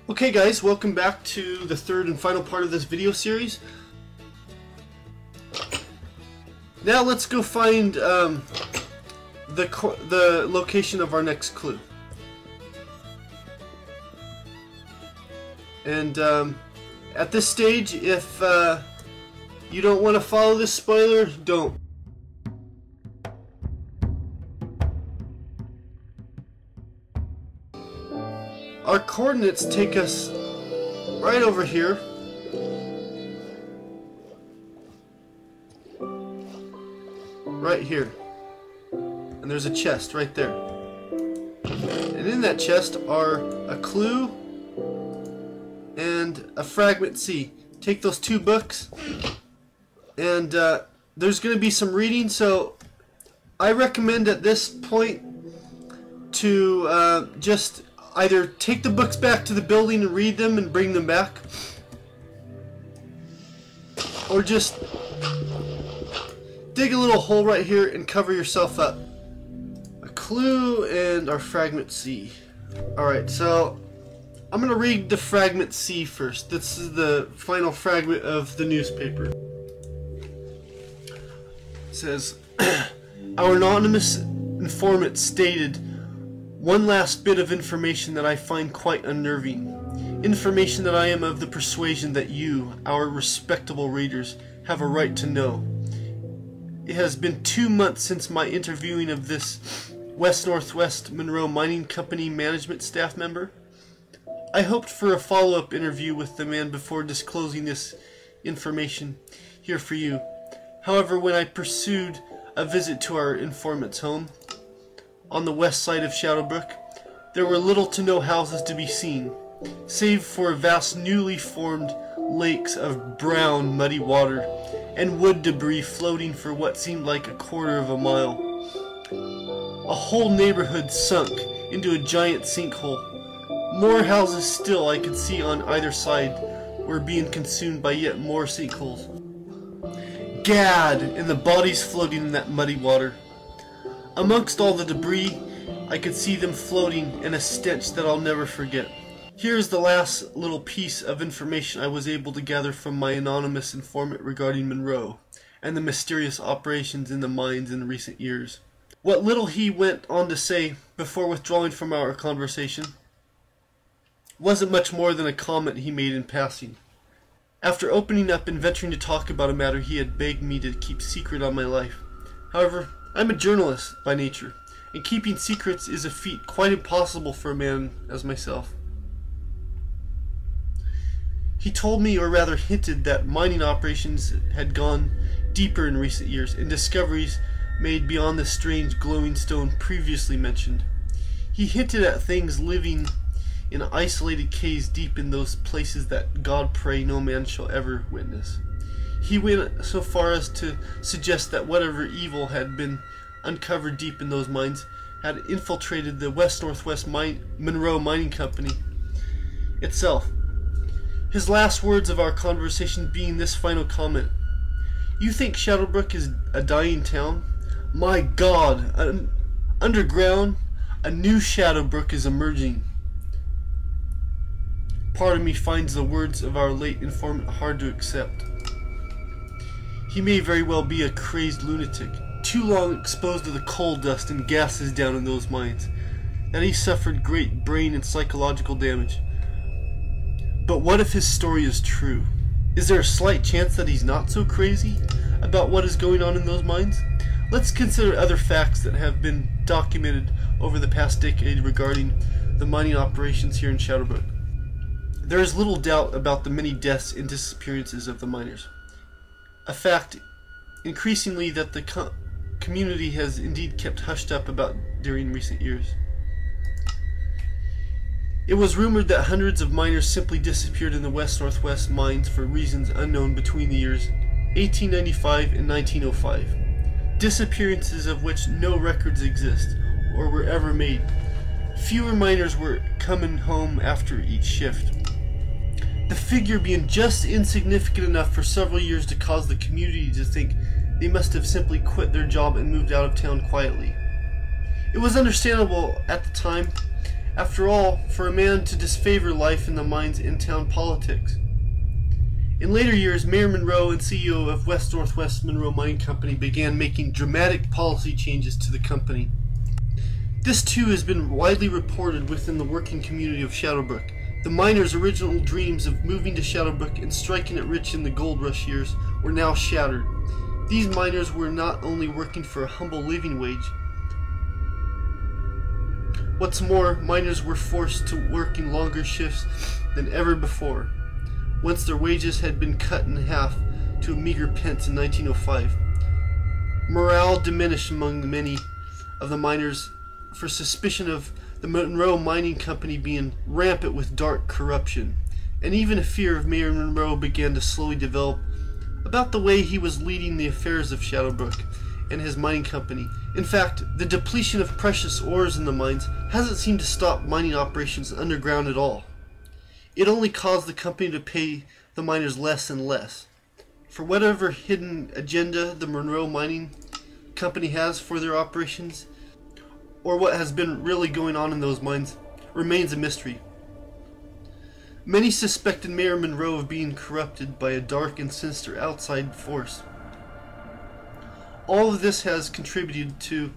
Okay guys, welcome back to the third and final part of this video series. Now let's go find the location of our next clue. And at this stage, if you don't want to follow this spoiler, don't. Our coordinates take us right over here. Right here. And there's a chest right there. And in that chest are a clue and a fragment C. Take those two books, and there's going to be some reading, so I recommend at this point to just either take the books back to the building and read them and bring them back, or just dig a little hole right here and cover yourself up. A clue and our fragment C. Alright, so I'm going to read the fragment C first. This is the final fragment of the newspaper. It says, our anonymous informant stated one last bit of information that I find quite unnerving. Information that I am of the persuasion that you, our respectable readers, have a right to know. It has been 2 months since my interviewing of this West Northwest Monroe Mining Company management staff member. I hoped for a follow-up interview with the man before disclosing this information here for you. However, when I pursued a visit to our informant's home on the west side of Shadowbrook, there were little to no houses to be seen, save for vast newly formed lakes of brown muddy water and wood debris floating for what seemed like a quarter of a mile. A whole neighborhood sunk into a giant sinkhole. More houses still I could see on either side were being consumed by yet more sinkholes. Gad! And the bodies floating in that muddy water. Amongst all the debris, I could see them floating in a stench that I'll never forget. Here's the last little piece of information I was able to gather from my anonymous informant regarding Monroe and the mysterious operations in the mines in recent years. What little he went on to say before withdrawing from our conversation wasn't much more than a comment he made in passing. After opening up and venturing to talk about a matter he had begged me to keep secret on my life. However, I'm a journalist by nature, and keeping secrets is a feat quite impossible for a man as myself. He told me, or rather hinted, that mining operations had gone deeper in recent years, and discoveries made beyond the strange glowing stone previously mentioned. He hinted at things living in isolated caves deep in those places that God pray no man shall ever witness. He went so far as to suggest that whatever evil had been uncovered deep in those mines had infiltrated the West Northwest Monroe Mining Company itself. His last words of our conversation being this final comment: "You think Shadowbrook is a dying town? My God, underground, a new Shadowbrook is emerging." Part of me finds the words of our late informant hard to accept. He may very well be a crazed lunatic, too long exposed to the coal dust and gases down in those mines, that he suffered great brain and psychological damage. But what if his story is true? Is there a slight chance that he's not so crazy about what is going on in those mines? Let's consider other facts that have been documented over the past decade regarding the mining operations here in Shadowbrook. There is little doubt about the many deaths and disappearances of the miners. A fact increasingly that the community has indeed kept hushed up about during recent years. It was rumored that hundreds of miners simply disappeared in the West Northwest mines for reasons unknown between the years 1895 and 1905. Disappearances of which no records exist or were ever made. Fewer miners were coming home after each shift. The figure being just insignificant enough for several years to cause the community to think they must have simply quit their job and moved out of town quietly. It was understandable at the time, After all, for a man to disfavor life in the mines in town politics. In later years, Mayor Monroe and CEO of West Northwest Monroe Mining Company began making dramatic policy changes to the company. This too has been widely reported within the working community of Shadowbrook. The miners' original dreams of moving to Shadowbrook and striking it rich in the gold rush years were now shattered. These miners were not only working for a humble living wage. What's more, miners were forced to work in longer shifts than ever before, once their wages had been cut in half to a meager pence in 1905. Morale diminished among many of the miners for suspicion of the Monroe Mining Company being rampant with dark corruption, and even a fear of Mayor Monroe began to slowly develop about the way he was leading the affairs of Shadowbrook and his mining company. In fact, the depletion of precious ores in the mines hasn't seemed to stop mining operations underground at all. It only caused the company to pay the miners less and less. For whatever hidden agenda the Monroe Mining Company has for their operations, or what has been really going on in those mines, remains a mystery. Many suspected Mayor Monroe of being corrupted by a dark and sinister outside force. All of this has contributed to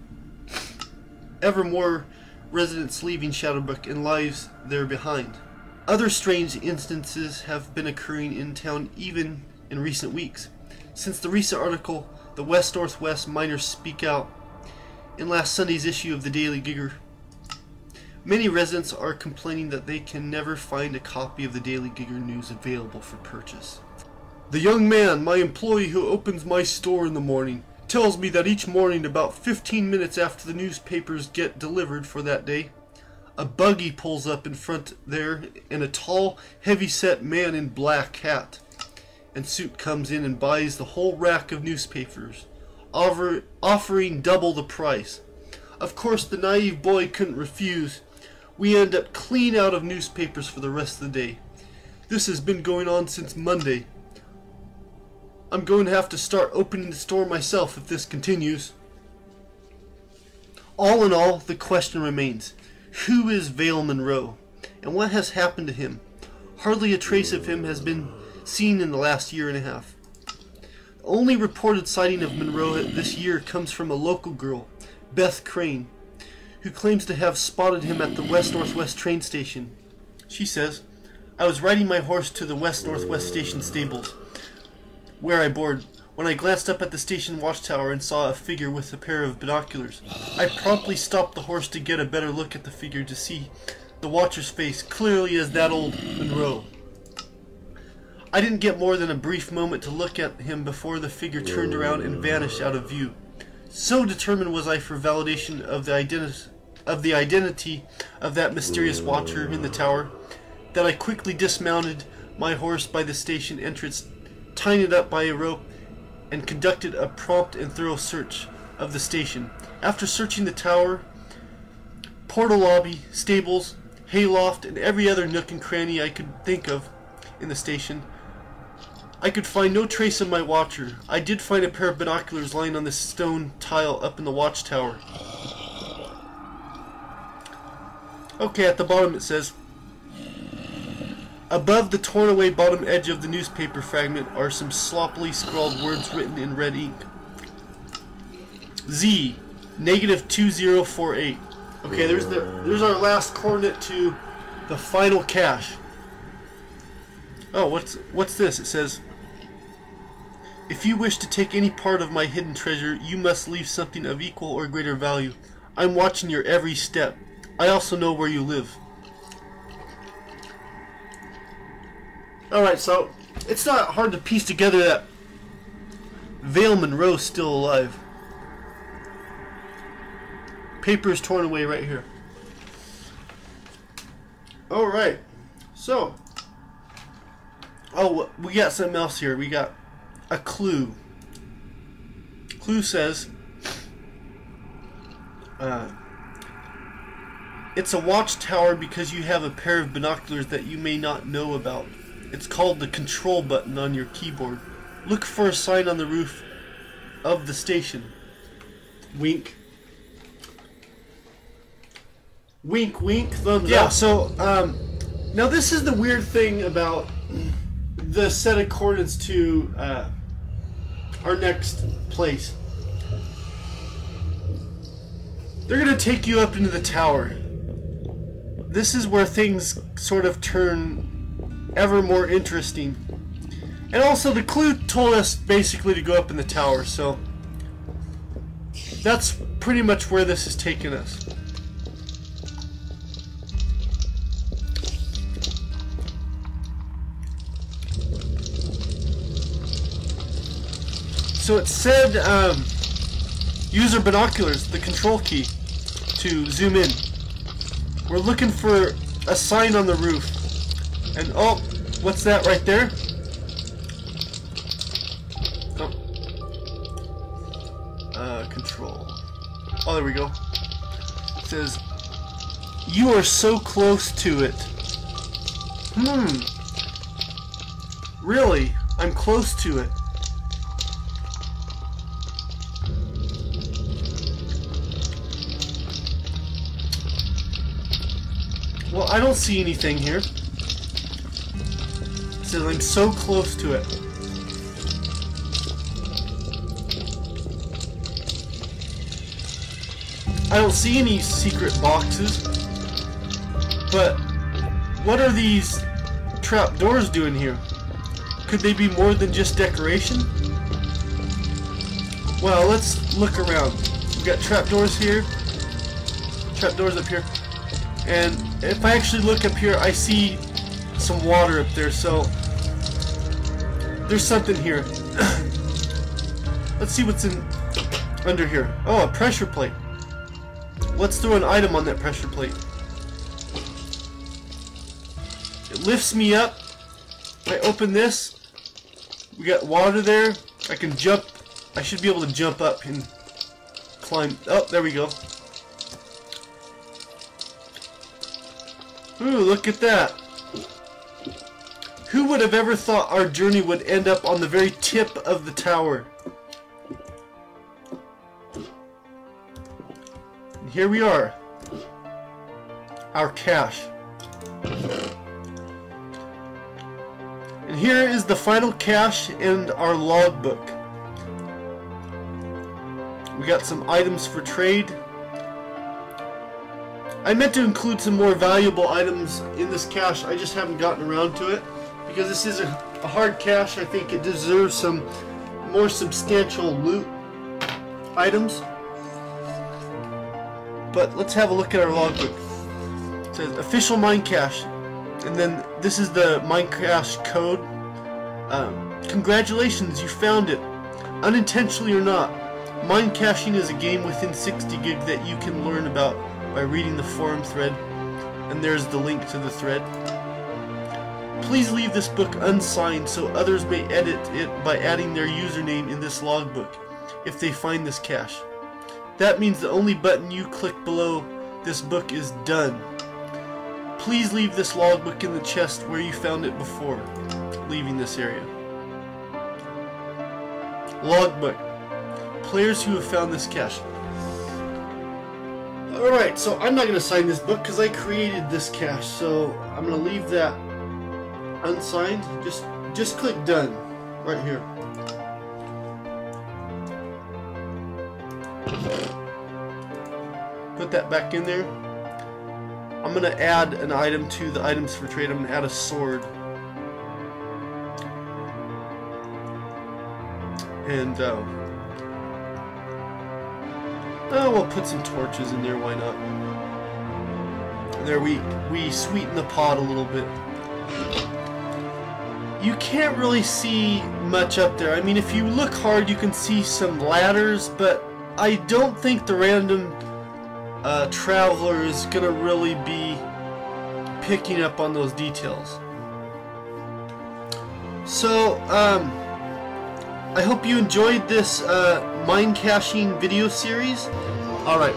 ever more residents leaving Shadowbrook and lives there behind. Other strange instances have been occurring in town even in recent weeks. Since the recent article, "The West Northwest Miners Speak Out," in last Sunday's issue of the Daily Gigger, many residents are complaining that they can never find a copy of the Daily Gigger news available for purchase. "The young man, my employee who opens my store in the morning, tells me that each morning about 15 minutes after the newspapers get delivered for that day, a buggy pulls up in front there and a tall, heavy-set man in black hat and suit comes in and buys the whole rack of newspapers, offering double the price. Of course, the naive boy couldn't refuse. We end up clean out of newspapers for the rest of the day. This has been going on since Monday. I'm going to have to start opening the store myself if this continues." All in all, the question remains, who is Vale Monroe, and what has happened to him? Hardly a trace of him has been seen in the last year and a half. The only reported sighting of Monroe this year comes from a local girl, Beth Crane, who claims to have spotted him at the West Northwest Train Station. She says, "I was riding my horse to the West Northwest Station stables, where I board, when I glanced up at the station watchtower and saw a figure with a pair of binoculars. I promptly stopped the horse to get a better look at the figure to see the watcher's face clearly as that old Monroe. I didn't get more than a brief moment to look at him before the figure turned around and vanished out of view. So determined was I for validation of the identity of that mysterious watcher in the tower, that I quickly dismounted my horse by the station entrance, tying it up by a rope, and conducted a prompt and thorough search of the station. After searching the tower, portal lobby, stables, hayloft, and every other nook and cranny I could think of in the station, I could find no trace of my watcher. I did find a pair of binoculars lying on the stone tile up in the watchtower." Okay, at the bottom it says, "Above the torn away bottom edge of the newspaper fragment are some sloppily scrawled words written in red ink. Z, -2048. Okay, there's our last coordinate to the final cache. Oh, what's this? It says, "If you wish to take any part of my hidden treasure, you must leave something of equal or greater value. I'm watching your every step. I also know where you live." Alright, so it's not hard to piece together that Vale Monroe's still alive. Paper is torn away right here. Alright, so, oh, we got something else here. We got a clue. Clue says, "It's a watchtower because you have a pair of binoculars that you may not know about. It's called the control button on your keyboard. Look for a sign on the roof of the station." Wink. Wink, wink, thumbs up. So, now this is the weird thing about the set of coordinates to our next place. They're going to take you up into the tower. This is where things sort of turn ever more interesting. And also the clue told us basically to go up in the tower, so that's pretty much where this has taken us. So it said use our binoculars, the control key, to zoom in. We're looking for a sign on the roof. And oh, what's that right there? Oh. Control. Oh, there we go. It says, you are so close to it. Really? I'm close to it. Well, I don't see anything here. It says I'm so close to it. I don't see any secret boxes. But what are these trapdoors doing here? Could they be more than just decoration? Well, let's look around. We've got trapdoors here. Trapdoors up here. And if I actually look up here, I see some water up there, so there's something here. Let's see what's in under here. Oh, a pressure plate. Let's throw an item on that pressure plate. It lifts me up. If I open this, we got water there. I can jump. I should be able to jump up and climb. Oh, there we go. Ooh, look at that. Who would have ever thought our journey would end up on the very tip of the tower? And here we are. Our cache. And here is the final cache and our logbook. We got some items for trade. I meant to include some more valuable items in this cache. I just haven't gotten around to it. Because this is a hard cache, I think it deserves some more substantial loot items. But let's have a look at our logbook. It says official minecache. And then this is the minecache code. Congratulations, you found it. Unintentionally or not. Minecaching is a game within SixtyGig that you can learn about by reading the forum thread, and there's the link to the thread. Please leave this book unsigned so others may edit it by adding their username in this logbook if they find this cache. That means the only button you click below this book is done. Please leave this logbook in the chest where you found it before leaving this area. Logbook. Players who have found this cache. Alright, so I'm not going to sign this book because I created this cache, so I'm going to leave that unsigned. Just click done right here. Put that back in there. I'm going to add an item to the items for trade. I'm going to add a sword. And we'll put some torches in there, why not? And there we sweeten the pot a little bit. You can't really see much up there. I mean, if you look hard, you can see some ladders, but I don't think the random traveler is gonna really be picking up on those details. So, I hope you enjoyed this mine caching video series. Alright,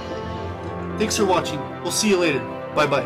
thanks for watching. We'll see you later. Bye bye.